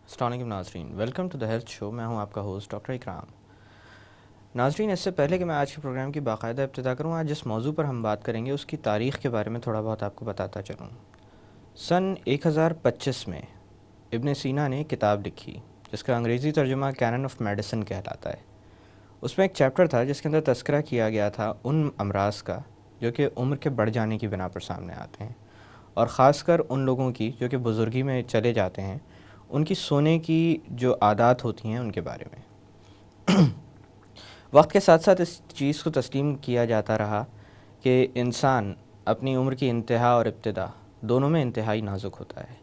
السلام علیکم ناظرین، ویلکم ٹو دا ہیلتھ شو. میں ہوں آپ کا ہوسٹ ڈاکٹر اکرام. ناظرین، اس سے پہلے کہ میں آج کے پروگرام کی باقاعدہ ابتدا کروں، آج جس موضوع پر ہم بات کریں گے اس کی تاریخ کے بارے میں تھوڑا بہت آپ کو بتاتا چلوں. سن 1025 میں ابن سینا نے کتاب لکھی جس کا انگریزی ترجمہ کینن آف میڈیسن کہلاتا ہے. اس میں ایک چیپٹر تھا جس کے اندر تذکرہ کیا گیا تھا ان امراض کا جو کہ عمر کے بڑھ جانے کی بنا پر سامنے آتے ہیں، اور خاص کر ان لوگوں کی جو کہ بزرگی میں چلے جاتے ہیں، ان کی سونے کی جو عادات ہوتی ہیں ان کے بارے میں. وقت کے ساتھ ساتھ اس چیز کو تسلیم کیا جاتا رہا کہ انسان اپنی عمر کی انتہا اور ابتدا دونوں میں انتہائی نازک ہوتا ہے.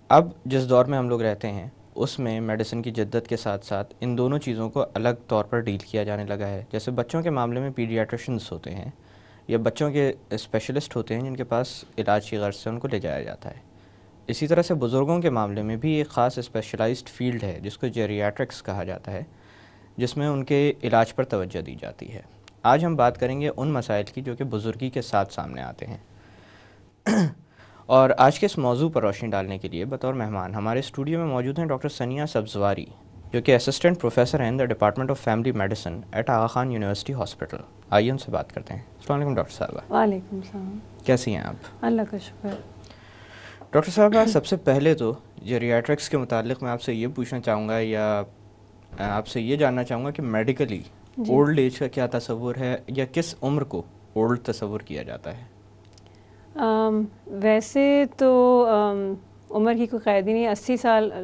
اب جس دور میں ہم لوگ رہتے ہیں اس میں میڈیسن کی جدت کے ساتھ ساتھ ان دونوں چیزوں کو الگ طور پر ڈیل کیا جانے لگا ہے. جیسے بچوں کے معاملے میں پیڈیاٹریشنز ہوتے ہیں یا بچوں کے اسپیشلسٹ ہوتے ہیں جن کے پاس علاج کی غرض سے ان کو لے جایا جاتا ہے. اسی طرح سے بزرگوں کے معاملے میں بھی ایک خاص اسپیشلائزڈ فیلڈ ہے جس کو جیریاٹرکس کہا جاتا ہے، جس میں ان کے علاج پر توجہ دی جاتی ہے. آج ہم بات کریں گے ان مسائل کی جو کہ بزرگی کے ساتھ سامنے آتے ہیں. اور آج کے اس موضوع پر روشنی ڈالنے کے لیے بطور مہمان ہمارے اسٹوڈیو میں موجود ہیں ڈاکٹر ثنیہ سبزواری، جو کہ اسسٹنٹ پروفیسر ہیں in the department of family medicine at Aga Khan university hospital. آئیے ان سے بات کرتے ہیں. السلام علیکم ڈاکٹر صاحبہ. وعلیکم السلام. کیسی ہیں آپ؟ اللہ کا شکر. ڈاکٹر صاحبہ، سب سے پہلے تو جیریاٹرکس کے متعلق میں آپ سے یہ پوچھنا چاہوں گا یا آپ سے یہ جاننا چاہوں گا کہ میڈیکلی اولڈ ایج کا کیا تصور ہے یا کس عمر کو اولڈ تصور کیا جاتا ہے؟ ویسے تو عمر کی کوئی قید ہی نہیں. 80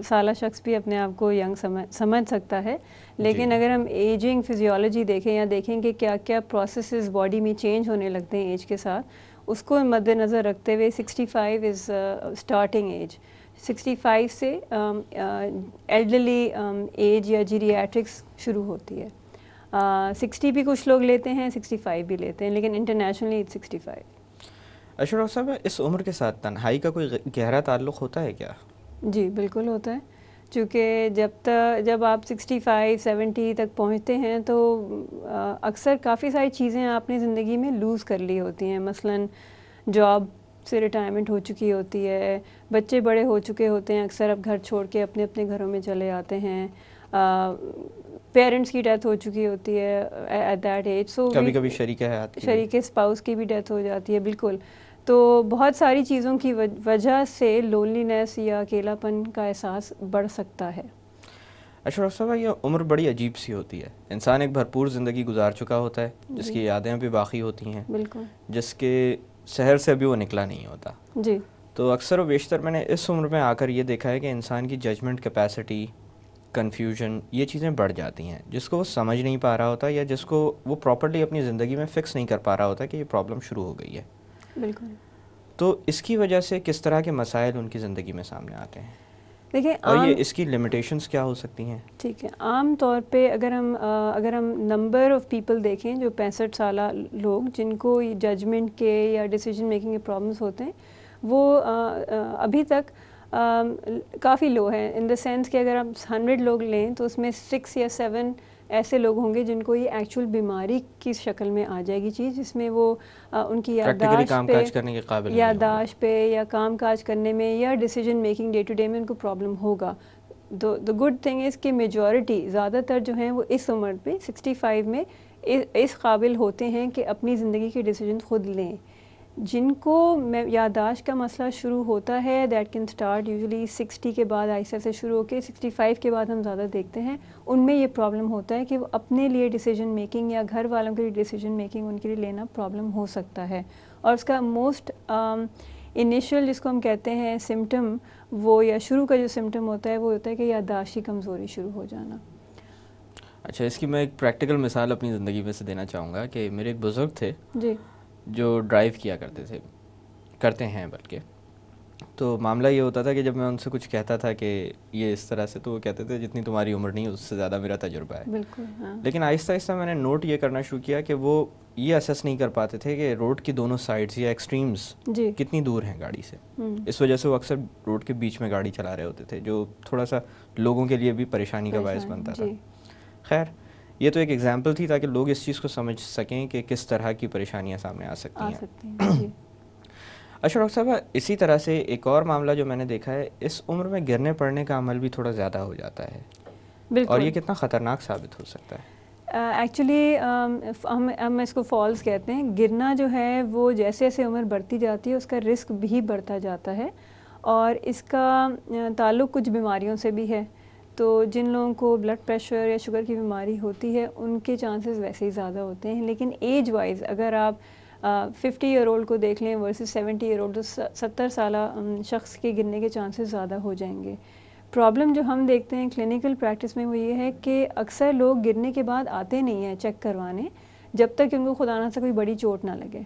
سالہ شخص بھی اپنے آپ کو ینگ سمجھ سکتا ہے، لیکن اگر ہم ایجنگ فزیولوجی دیکھیں یا دیکھیں کہ کیا کیا پروسیسز باڈی میں چینج ہونے لگتے ہیں ایج کے ساتھ، اس کو مد نظر رکھتے ہوئے 65 از اسٹارٹنگ ایج. 65 سے ایلڈرلی ایج یا جیریاٹرکس شروع ہوتی ہے. 60 بھی کچھ لوگ لیتے ہیں، 65 بھی لیتے ہیں، لیکن انٹرنیشنلی 65. اچھا ڈاکٹر صاحب، اس عمر کے ساتھ تنہائی کا کوئی گہرا تعلق ہوتا ہے کیا؟ جی بالکل ہوتا ہے، چونکہ جب آپ 65 70 تک پہنچتے ہیں تو اکثر کافی ساری چیزیں آپ نے زندگی میں لوز کر لی ہوتی ہیں. مثلاً جاب سے ریٹائرمنٹ ہو چکی ہوتی ہے، بچے بڑے ہو چکے ہوتے ہیں، اکثر اب گھر چھوڑ کے اپنے اپنے گھروں میں چلے آتے ہیں، پیرنٹس کی ڈیتھ ہو چکی ہوتی ہے ایٹ دیٹ ایج. سو کبھی کبھی شریک اسپاؤس کی بھی ڈیتھ ہو جاتی ہے. بالکل. تو بہت ساری چیزوں کی وجہ سے لونلینس یا اکیلا پن کا احساس بڑھ سکتا ہے. اچھا ڈاکٹر صاحب، یہ عمر بڑی عجیب سی ہوتی ہے. انسان ایک بھرپور زندگی گزار چکا ہوتا ہے جس کی یادیں بھی باقی ہوتی ہیں، بالکل، جس کے شہر سے ابھی وہ نکلا نہیں ہوتا. جی. تو اکثر و بیشتر میں نے اس عمر میں آ کر یہ دیکھا ہے کہ انسان کی ججمنٹ کیپیسٹی، کنفیوژن، یہ چیزیں بڑھ جاتی ہیں جس کو وہ سمجھ نہیں پا رہا ہوتا یا جس کو وہ پراپرلی اپنی زندگی میں فکس نہیں کر پا رہا ہوتا کہ یہ پرابلم شروع ہو گئی ہے. بالکل. تو اس کی وجہ سے کس طرح کے مسائل ان کی زندگی میں سامنے آتے ہیں؟ دیکھیں، اور یہ اس کی لمیٹیشنز کیا ہو سکتی ہیں؟ ٹھیک ہے. عام طور پہ اگر ہم نمبر آف پیپل دیکھیں، جو 65 سالہ لوگ جن کو ججمنٹ کے یا ڈیسیجن میکنگ کے پرابلمس ہوتے ہیں، وہ ابھی تک کافی لو ہیں. ان دا سینس کہ اگر ہم 100 لوگ لیں تو اس میں 6 یا 7 ایسے لوگ ہوں گے جن کو یہ ایکچوئل بیماری کی شکل میں آ جائے گی چیز، جس میں وہ ان کی یادداشت پہ یا کام کاج کرنے میں یا decision making day to day میں ان کو پرابلم ہوگا. دا گڈ تھنگ از کہ میجورٹی، زیادہ تر جو ہیں وہ اس عمر پہ 65 میں اس قابل ہوتے ہیں کہ اپنی زندگی کے ڈیسیجن خود لیں. جن کو یادداشت کا مسئلہ شروع ہوتا ہے، دیٹ کین اسٹارٹ یوزلی 60 کے بعد، آہستہ سے شروع ہو کے 65 کے بعد ہم زیادہ دیکھتے ہیں. ان میں یہ پرابلم ہوتا ہے کہ وہ اپنے لیے ڈیسیجن میکنگ یا گھر والوں کے لیے ڈیسیجن میکنگ ان کے لیے لینا پرابلم ہو سکتا ہے. اور اس کا موسٹ انیشیل جس کو ہم کہتے ہیں سمٹم، وہ یا شروع کا جو سمٹم ہوتا ہے وہ ہوتا ہے کہ یادداشت کی کمزوری شروع ہو جانا. اچھا، اس کی میں ایک پریکٹیکل مثال اپنی زندگی میں سے دینا چاہوں گا کہ میرے ایک بزرگ تھے جی، جو ڈرائیو کیا کرتے ہیں بلکہ. تو معاملہ یہ ہوتا تھا کہ جب میں ان سے کچھ کہتا تھا کہ یہ اس طرح سے، تو وہ کہتے تھے جتنی تمہاری عمر نہیں اس سے زیادہ میرا تجربہ ہے. بالکل ہاں. لیکن آہستہ آہستہ میں نے نوٹ یہ کرنا شروع کیا کہ وہ یہ اسیس نہیں کر پاتے تھے کہ روڈ کی دونوں سائڈز یا ایکسٹریمز جی کتنی دور ہیں گاڑی سے. اس وجہ سے وہ اکثر روڈ کے بیچ میں گاڑی چلا رہے ہوتے تھے، جو تھوڑا سا لوگوں کے لیے بھی پریشانی کا باعث بنتا تھا. خیر یہ تو ایک ایگزامپل تھی تاکہ لوگ اس چیز کو سمجھ سکیں کہ کس طرح کی پریشانیاں سامنے آ سکتی ہیں. اچھا ڈاکٹر صاحب، اسی طرح سے ایک اور معاملہ جو میں نے دیکھا ہے، اس عمر میں گرنے پڑنے کا عمل بھی تھوڑا زیادہ ہو جاتا ہے، اور یہ کتنا خطرناک ثابت ہو سکتا ہے؟ ایکچولی ہم اس کو فالس کہتے ہیں. گرنا جو ہے وہ جیسے جیسے عمر بڑھتی جاتی ہے اس کا رسک بھی بڑھتا جاتا ہے، اور اس کا تعلق کچھ بیماریوں سے بھی ہے. تو جن لوگوں کو بلڈ پریشر یا شوگر کی بیماری ہوتی ہے ان کے چانسز ویسے ہی زیادہ ہوتے ہیں. لیکن ایج وائز اگر آپ 50 ایئر اولڈ کو دیکھ لیں ورسز 70 ایئر اولڈ، تو 70 سالہ شخص کے گرنے کے چانسز زیادہ ہو جائیں گے. پرابلم جو ہم دیکھتے ہیں کلینکل پریکٹس میں وہ یہ ہے کہ اکثر لوگ گرنے کے بعد آتے نہیں ہیں چیک کروانے جب تک کہ ان کو خدا نہ سے کوئی بڑی چوٹ نہ لگے.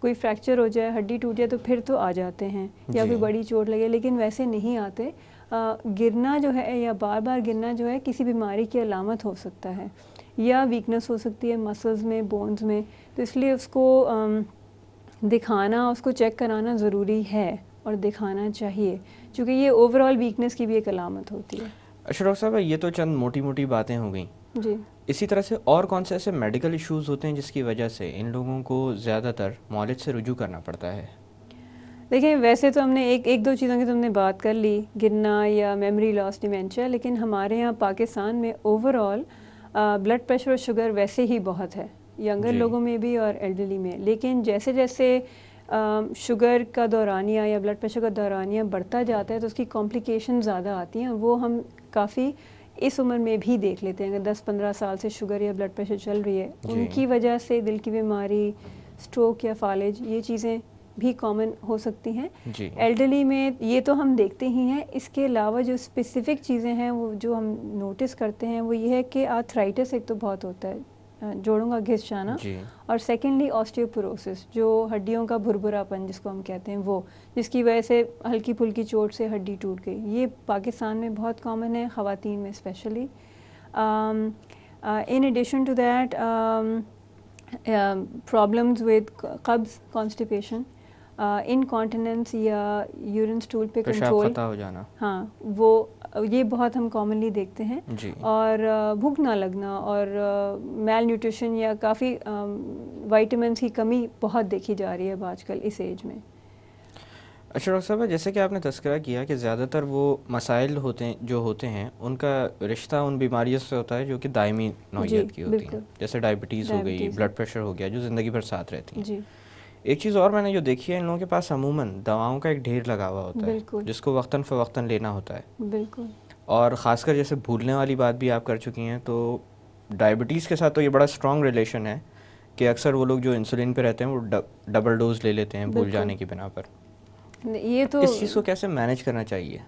کوئی فریکچر ہو جائے، ہڈی ٹوٹ جائے تو پھر تو آ جاتے ہیں، یا کوئی بڑی چوٹ لگے، لیکن ویسے نہیں آتے. گرنا جو ہے یا بار بار گرنا جو ہے کسی بیماری کی علامت ہو سکتا ہے، یا ویکنس ہو سکتی ہے مسلز میں، بونز میں. تو اس لیے اس کو دکھانا، اس کو چیک کرانا ضروری ہے اور دکھانا چاہیے، چونکہ یہ اوور آل ویکنس کی بھی ایک علامت ہوتی ہے. اچھا ڈاکٹر صاحب، یہ تو چند موٹی موٹی باتیں ہو گئیں. جی اسی طرح سے اور کون سے ایسے میڈیکل ایشوز ہوتے ہیں جس کی وجہ سے ان لوگوں کو زیادہ تر معالج سے رجوع کرنا پڑتا ہے؟ دیکھیں ویسے تو ہم نے ایک دو چیزوں کی تو ہم نے بات کر لی، گرنا یا میموری لاس، ڈیمینشیا، لیکن ہمارے یہاں پاکستان میں اوور آل بلڈ پریشر اور شوگر ویسے ہی بہت ہے، ینگر لوگوں میں بھی اور ایلڈرلی میں. لیکن جیسے جیسے شوگر کا دورانیہ یا بلڈ پریشر کا دورانیہ بڑھتا جاتا ہے تو اس کی کمپلیکیشن زیادہ آتی ہیں، وہ ہم کافی اس عمر میں بھی دیکھ لیتے ہیں. اگر 10-15 سال سے شوگر یا بلڈ پریشر چل رہی ہے، ان کی وجہ سے دل کی بیماری، اسٹروک یا فالج، یہ چیزیں بھی کامن ہو سکتی ہیں. ایلڈرلی میں یہ تو ہم دیکھتے ہی ہیں. اس کے علاوہ جو اسپیسیفک چیزیں ہیں وہ جو ہم نوٹس کرتے ہیں وہ یہ ہے کہ آرتھرائٹس ایک تو بہت ہوتا ہے، جوڑوں کا گھس جانا، اور سیکنڈلی آسٹیوپوروسس، جو ہڈیوں کا بھربھراپن جس کو ہم کہتے ہیں، وہ جس کی وجہ سے ہلکی پھلکی چوٹ سے ہڈی ٹوٹ گئی. یہ پاکستان میں بہت کامن ہے، خواتین میں especially. In addition to that problems with قبض، کانسٹیپیشن، انکانٹیننس یا یورین سٹول پہ کنٹرول ہو جانا، ہاں وہ یہ بہت ہم کامنلی دیکھتے ہیں. اور بھوک نہ لگنا اور میل نیوٹریشن یا کافی وائٹامنس کی کمی بہت دیکھی جا رہی ہے اب آج کل اس ایج میں. اچھا ڈاکٹر صاحب، جیسے کہ آپ نے تذکرہ کیا کہ زیادہ تر وہ مسائل ہوتے ہیں ان کا رشتہ ان بیماریوں سے ہوتا ہے جو کہ دائمی نوعیت کی ہوتی ہیں، جیسے ڈائبٹیز ہو گئی، بلڈ پریشر ہو گیا، جو زندگی بھر ساتھ رہتی ہیں. ایک چیز اور میں نے جو دیکھی ہے، ان لوگوں کے پاس عموماً دواؤں کا ایک ڈھیر لگا ہوا ہوتا ہے جس کو وقتاً فوقتاً لینا ہوتا ہے. بالکل. اور خاص کر جیسے بھولنے والی بات بھی آپ کر چکی ہیں، تو ڈائبٹیز کے ساتھ تو یہ بڑا اسٹرانگ ریلیشن ہے کہ اکثر وہ لوگ جو انسولین پہ رہتے ہیں وہ ڈبل ڈوز لے لیتے ہیں بھول جانے کی بنا پر. یہ تو اس چیز کو کیسے مینیج کرنا چاہیے؟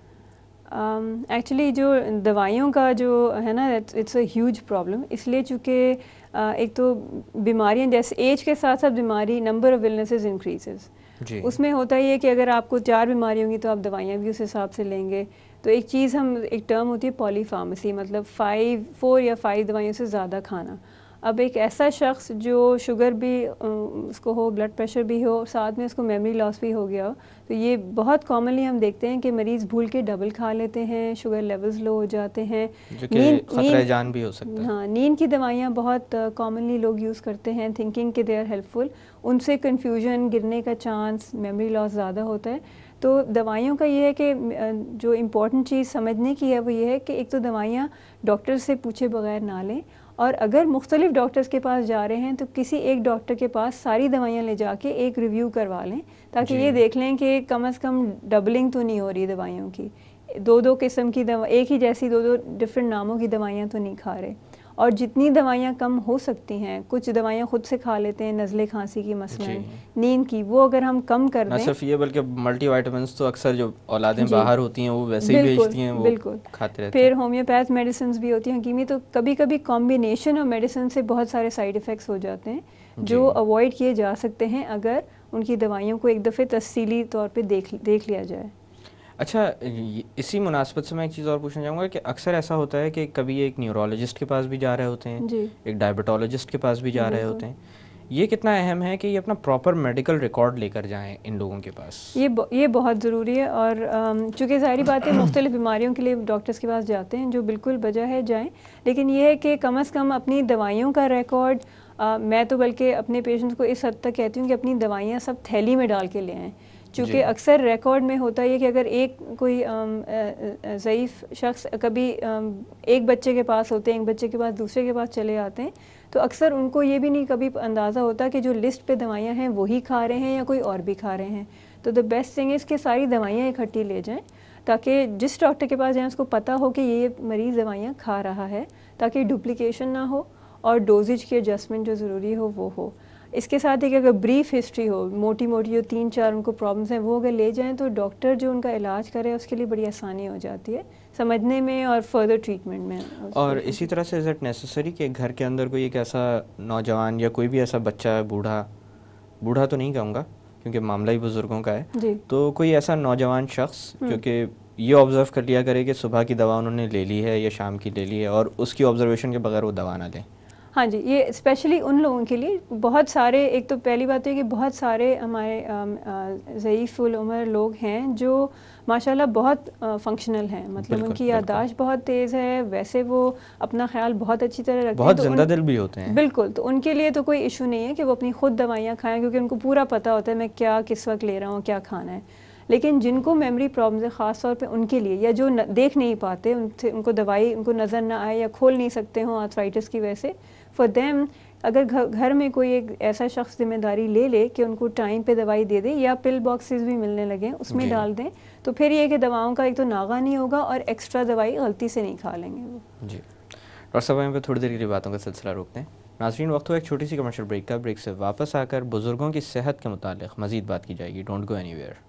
ایکچولی جو دوائیوں کا جو ہے نا، اٹس اے ہیوج پرابلم. اس لیے چونکہ ایک تو بیماریاں جیسے ایج کے ساتھ ساتھ بیماری، نمبر آف illnesses انکریزز. اس میں ہوتا ہی ہے کہ اگر آپ کو 4 بیماری ہوں گی تو آپ دوائیاں بھی اس حساب سے لیں گے. تو ایک چیز ایک ٹرم ہوتی ہے پالی فارمیسی، مطلب 4 یا 5 دوائیوں سے زیادہ کھانا. اب ایک ایسا شخص جو شوگر بھی اس کو ہو، بلڈ پریشر بھی ہو، ساتھ میں اس کو میموری لاس بھی ہو گیا ہو، تو یہ بہت کامنلی ہم دیکھتے ہیں کہ مریض بھول کے ڈبل کھا لیتے ہیں، شوگر لیولز لو ہو جاتے ہیں، جو کہ خطرہ جان بھی ہو سکتا ہے. ہاں، نیند کی دوائیاں بہت کامنلی لوگ یوز کرتے ہیں تھنکنگ کہ دے آر ہیلپ فل. ان سے کنفیوژن، گرنے کا چانس، میموری لاس زیادہ ہوتا ہے. تو دوائیوں کا یہ ہے کہ جو امپورٹنٹ چیز سمجھنے کی ہے وہ یہ ہے کہ ایک تو دوائیاں ڈاکٹر سے پوچھے بغیر نہ لیں، اور اگر مختلف ڈاکٹرز کے پاس جا رہے ہیں تو کسی ایک ڈاکٹر کے پاس ساری دوائیاں لے جا کے ایک ریویو کروا لیں، تاکہ یہ دیکھ لیں کہ کم از کم ڈبلنگ تو نہیں ہو رہی دوائیوں کی، 2 قسم کی ایک ہی جیسی 2 ڈفرینٹ ناموں کی دوائیاں تو نہیں کھا رہے. اور جتنی دوائیاں کم ہو سکتی ہیں، کچھ دوائیاں خود سے کھا لیتے ہیں نزلے کھانسی کی مثلا، نیند کی، وہ اگر ہم کم کر دیں. نہ صرف یہ بلکہ ملٹی وائٹامنس تو اکثر جو اولادیں باہر ہوتی ہیں وہ ویسے ہی بیچتی ہیں، وہ کھاتے رہتے ہیں. پھر ہومیوپیتھ میڈیسنز بھی ہوتی ہیں حکیمی، تو کبھی کبھی کمبینیشن آف میڈیسن سے بہت سارے سائیڈ ایفیکٹس ہو جاتے ہیں جو اوائڈ کیے جا سکتے ہیں اگر ان کی دوائیوں کو ایک دفعہ تفصیلی طور پہ دیکھ لیا جائے. اچھا اسی مناسبت سے میں ایک چیز اور پوچھنا چاہوں گا کہ اکثر ایسا ہوتا ہے کہ کبھی ایک نیورولوجسٹ کے پاس بھی جا رہے ہوتے ہیں, جی ایک ڈائبٹالوجسٹ کے پاس بھی جا رہے بالکل. ہوتے ہیں, یہ کتنا اہم ہے کہ یہ اپنا پراپر میڈیکل ریکارڈ لے کر جائیں ان لوگوں کے پاس؟ یہ بہت ضروری ہے, اور چونکہ ظاہری بات ہے مختلف بیماریوں کے لیے ڈاکٹرز کے پاس جاتے ہیں, جو بالکل بجا ہے جائیں, لیکن یہ ہے کہ کم از کم اپنی دوائیوں کا ریکارڈ, میں تو بلکہ اپنے پیشنٹس کو اس حد تک کہتی ہوں کہ اپنی دوائیاں سب تھیلی میں ڈال کے لے آئیں, چونکہ اکثر ریکارڈ میں ہوتا ہے کہ اگر ایک کوئی ضعیف شخص کبھی ایک بچے کے پاس ہوتے ہیں, ایک بچے کے پاس دوسرے کے پاس چلے آتے ہیں, تو اکثر ان کو یہ بھی نہیں کبھی اندازہ ہوتا کہ جو لسٹ پہ دوائیاں ہیں وہی کھا رہے ہیں یا کوئی اور بھی کھا رہے ہیں. تو دا بیسٹ تھنگ از کہ ساری دوائیاں اکٹھی لے جائیں, تاکہ جس ڈاکٹر کے پاس جائیں اس کو پتہ ہو کہ یہ مریض دوائیاں کھا رہا ہے, تاکہ ڈپلیکیشن نہ ہو اور ڈوزیج کی ایڈجسٹمنٹ جو ضروری ہو وہ ہو. اس کے ساتھ ایک اگر بریف ہسٹری ہو, موٹی موٹی جو 3-4 ان کو پرابلمس ہیں وہ اگر لے جائیں تو ڈاکٹر جو ان کا علاج کرے اس کے لیے بڑی آسانی ہو جاتی ہے سمجھنے میں اور فردر ٹریٹمنٹ میں. اور اسی طرح سے از اٹ نیسسری کہ گھر کے اندر کوئی ایک ایسا نوجوان یا کوئی بھی ایسا بچہ, بوڑھا تو نہیں کہوں گا کیونکہ معاملہ ہی بزرگوں کا ہے, جی تو کوئی ایسا نوجوان شخص جو کہ یہ آبزرو کر لیا کرے کہ صبح کی دوا انہوں نے لے لی ہے یا شام کی لے لی ہے, اور اس کی آبزرویشن کے بغیر وہ دوا نہ لیں. ہاں جی, یہ اسپیشلی ان لوگوں کے لیے بہت سارے, ایک تو پہلی بات ہے کہ بہت سارے ہمارے ضعیف العمر لوگ ہیں جو ماشاءاللہ بہت فنکشنل ہیں, مطلب ان کی یادداشت بہت تیز ہے, ویسے وہ اپنا خیال بہت اچھی طرح رکھتے ہیں, بہت زندہ دل بھی ہوتے ہیں. بالکل, تو ان کے لیے تو کوئی ایشو نہیں ہے کہ وہ اپنی خود دوائیاں کھائیں, کیونکہ ان کو پورا پتہ ہوتا ہے میں کیا کس وقت لے رہا ہوں, کیا کھانا ہے. لیکن جن کو میموری پرابلمس ہے خاص طور پہ ان کے لیے, یا جو دیکھ نہیں پاتے, ان کو دوائی ان کو نظر نہ آئے یا کھول نہیں سکتے ہوں آرتھرائٹس کی وجہ سے, فار دیم اگر گھر میں کوئی ایک ایسا شخص ذمہ داری لے لے کہ ان کو ٹائم پہ دوائی دے دے, یا پل باکسز بھی ملنے لگیں اس میں ڈال دیں, تو پھر یہ کہ دواؤں کا ایک تو ناغہ نہیں ہوگا اور ایکسٹرا دوائی غلطی سے نہیں کھا لیں گے وہ. جی ڈاکٹر صاحب, یہاں پہ تھوڑی دیر کے لیے باتوں کا سلسلہ روکتے ہیں. ناظرین, وقت ہوا ایک چھوٹی سی کمرشل بریک کا. بریک سے واپس آ کر بزرگوں کی صحت کے متعلق مزید بات کی جائے گی. Don't go any where.